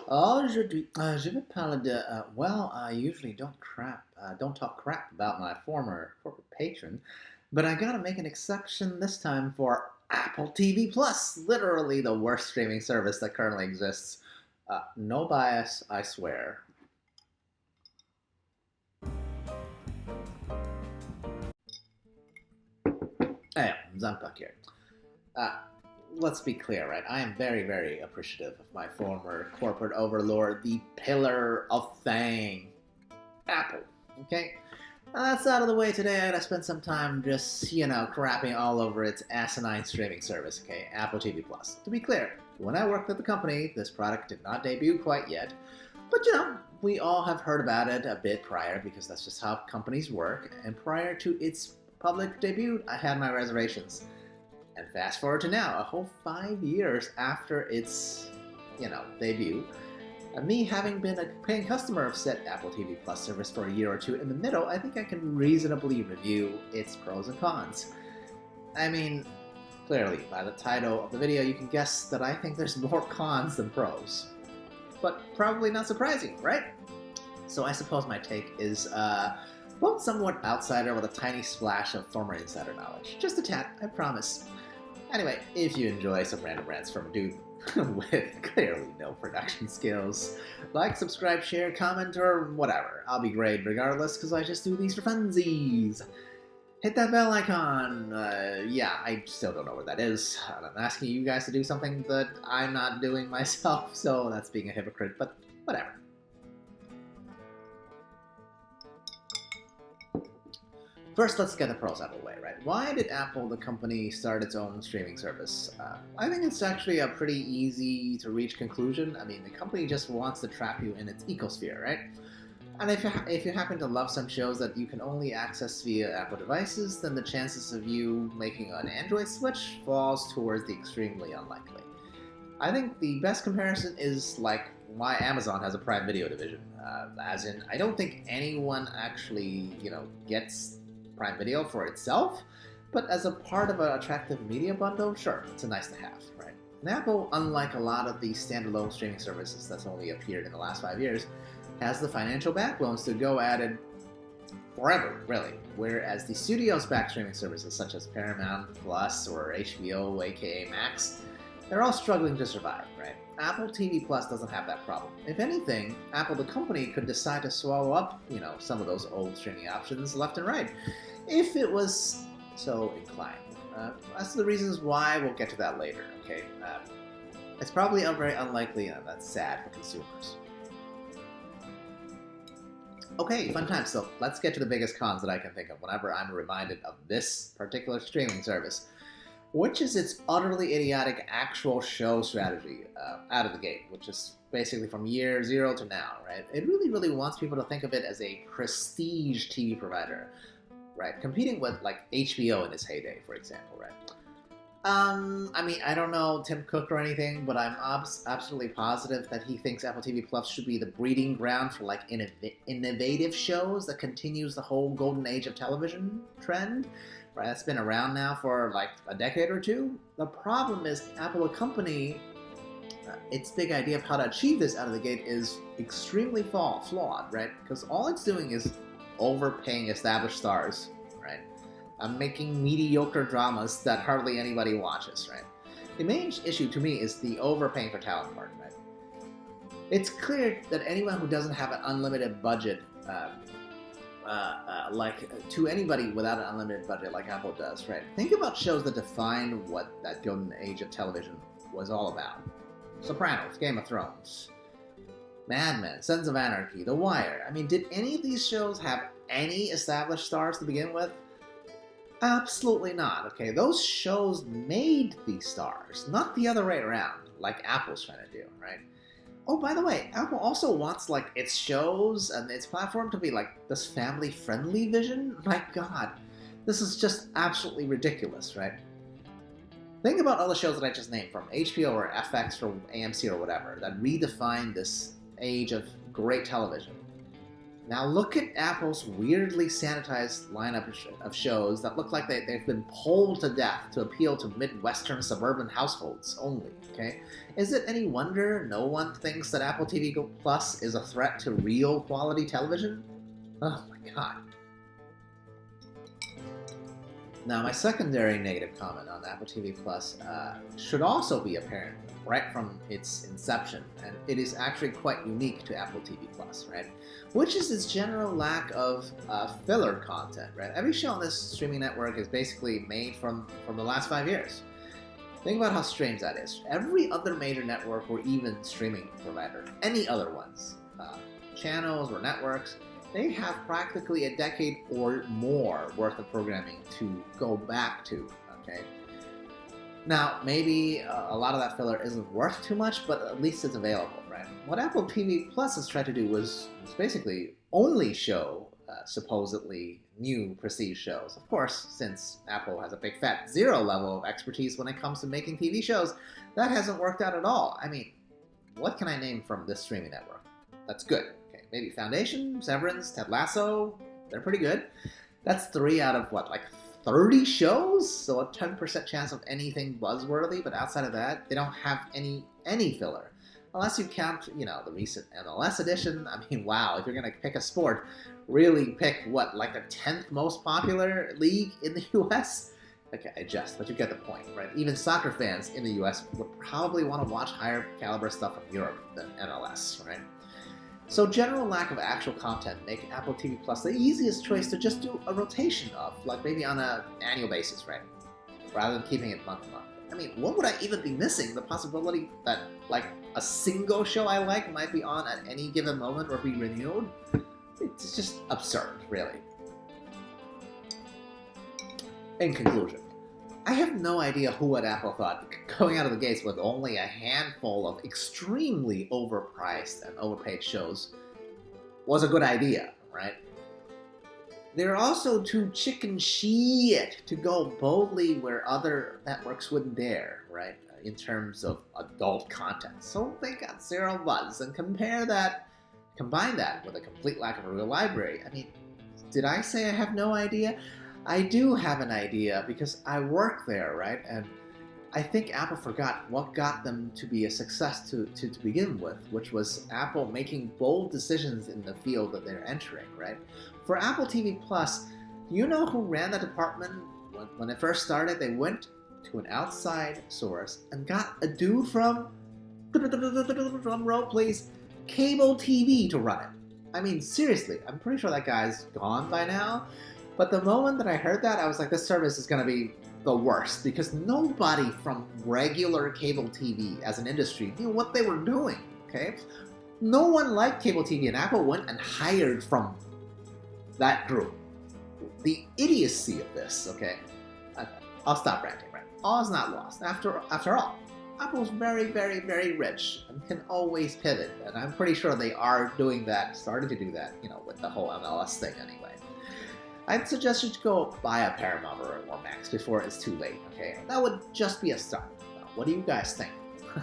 Je vais parler de. Well, I usually don't talk crap about my former corporate patron, but I gotta make an exception this time for Apple TV Plus, literally the worst streaming service that currently exists. No bias, I swear. Hey, Zanpak here. Uh, let's be clear, right? I am very, very appreciative of my former corporate overlord, the pillar of Fang, Apple. Okay? That's out of the way today. I'm gonna spend some time just, crapping all over its asinine streaming service, okay? Apple TV Plus. To be clear, when I worked at the company, this product did not debut quite yet. But we all have heard about it a bit prior because that's just how companies work. And prior to its public debut, I had my reservations. And fast forward to now, a whole 5 years after its, debut, me having been a paying customer of said Apple TV Plus service for a year or two in the middle, I think I can reasonably review its pros and cons. I mean, clearly, by the title of the video, you can guess that I think there's more cons than pros. But probably not surprising, right? So I suppose my take is, well, somewhat outsider with a tiny splash of former insider knowledge. Just a tad, I promise. Anyway, if you enjoy some random rants from a dude with clearly no production skills, like, subscribe, share, comment, or whatever. I'll be great regardless, because I just do these for funsies. Hit that bell icon. Yeah, I still don't know what that is. And I'm asking you guys to do something that I'm not doing myself, so that's being a hypocrite, but whatever. First, let's get the pros out of the way, right? Why did Apple, the company, start its own streaming service? I think it's actually a pretty easy to reach conclusion. I mean, the company just wants to trap you in its ecosphere, right? And if you happen to love some shows that you can only access via Apple devices, then the chances of you making an Android switch falls towards the extremely unlikely. I think the best comparison is like why Amazon has a Prime Video division. As in, I don't think anyone actually, gets Prime Video for itself, but as a part of an attractive media bundle, sure, it's a nice to have, right? And Apple, unlike a lot of the standalone streaming services that's only appeared in the last 5 years, has the financial backbones to go at it forever, really. Whereas the studios-backed streaming services such as Paramount Plus or HBO, aka Max, they're all struggling to survive, right? Apple TV Plus doesn't have that problem. If anything, Apple the company could decide to swallow up, some of those old streaming options left and right, if it was so inclined. That's the reasons why. We'll get to that later, okay? It's probably very unlikely, and that's sad for consumers. Okay, fun time. So let's get to the biggest cons that I can think of whenever I'm reminded of this particular streaming service, which is its utterly idiotic actual show strategy out of the gate, which is basically from year zero to now, right? It really, really wants people to think of it as a prestige TV provider, right? Competing with like HBO in its heyday, for example, right? I mean, I don't know Tim Cook or anything, but I'm absolutely positive that he thinks Apple TV Plus should be the breeding ground for like innovative shows that continues the whole golden age of television trend. Right, that's been around now for like a decade or two. The problem is Apple, a company, its big idea of how to achieve this out of the gate is extremely flawed, right? Because all it's doing is overpaying established stars, right? Making mediocre dramas that hardly anybody watches, right? The main issue to me is the overpaying for talent part, right? It's clear that anyone who doesn't have an unlimited budget, to anybody without an unlimited budget like Apple does, right? Think about shows that define what that golden age of television was all about. Sopranos, Game of Thrones, Mad Men, Sons of Anarchy, The Wire. I mean, did any of these shows have any established stars to begin with? Absolutely not, okay? Those shows made these stars, not the other way around, like Apple's trying to do, right? Oh, by the way, Apple also wants like its shows and its platform to be like this family-friendly vision. My God, this is just absolutely ridiculous, right? Think about all the shows that I just named, from HBO or FX or AMC or whatever, that redefine this age of great television. Now look at Apple's weirdly sanitized lineup of shows that look like they've been pulled to death to appeal to midwestern suburban households only, okay? Is it any wonder no one thinks that Apple TV Plus is a threat to real quality television? Oh my god. Now, my secondary negative comment on Apple TV Plus should also be apparent right from its inception, and it is actually quite unique to Apple TV Plus, right? Which is its general lack of filler content, right? Every show on this streaming network is basically made from the last 5 years. Think about how strange that is. Every other major network or even streaming provider, any other ones, channels or networks, they have practically a decade or more worth of programming to go back to, okay? Now, maybe a lot of that filler isn't worth too much, but at least it's available, right? What Apple TV Plus has tried to do was basically only show supposedly new prestige shows. Of course, since Apple has a big fat zero level of expertise when it comes to making TV shows, that hasn't worked out at all. I mean, what can I name from this streaming network that's good? Maybe Foundation, Severance, Ted Lasso, they're pretty good. That's 3 out of what, like 30 shows? So a 10% chance of anything buzzworthy, but outside of that, they don't have any filler. Unless you count, the recent MLS edition. I mean, wow, if you're going to pick a sport, really pick what, like the 10th most popular league in the US? Okay, I jest, but you get the point, right? Even soccer fans in the US would probably want to watch higher caliber stuff from Europe than MLS, right? So general lack of actual content make Apple TV Plus the easiest choice to just do a rotation of, like maybe on an annual basis, right? Rather than keeping it month to month. I mean, what would I even be missing? The possibility that, like, a single show I like might be on at any given moment or be renewed? It's just absurd, really. In conclusion, I have no idea who at Apple thought going out of the gates with only a handful of extremely overpriced and overpaid shows was a good idea, right? They're also too chicken shit to go boldly where other networks wouldn't dare, right? In terms of adult content. So they got zero buzz, and combine that with a complete lack of a real library. I mean, did I say I have no idea? I do have an idea because I work there, right? And I think Apple forgot what got them to be a success to begin with, which was Apple making bold decisions in the field that they're entering, right? For Apple TV Plus, do you know who ran that department? When it first started, they went to an outside source and got a dude from, drum roll please, cable TV to run it. I mean, seriously, I'm pretty sure that guy's gone by now. But the moment that I heard that, I was like, this service is going to be the worst, because nobody from regular cable TV as an industry knew what they were doing, okay? No one liked cable TV, and Apple went and hired from that group. The idiocy of this, okay? I'll stop ranting, right? All is not lost. After all, Apple's very, very, very rich and can always pivot, and I'm pretty sure they are doing that, started to do that, with the whole MLS thing anyway. I'd suggest you to go buy a Paramount or Max before it's too late, okay? That would just be a start. Now, what do you guys think?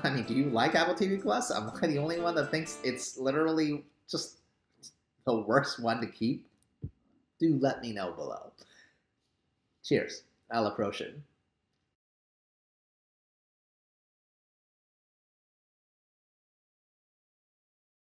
I mean, do you like Apple TV Plus? Am I the only one that thinks it's literally just the worst one to keep? Do let me know below. Cheers. Alla Proshin.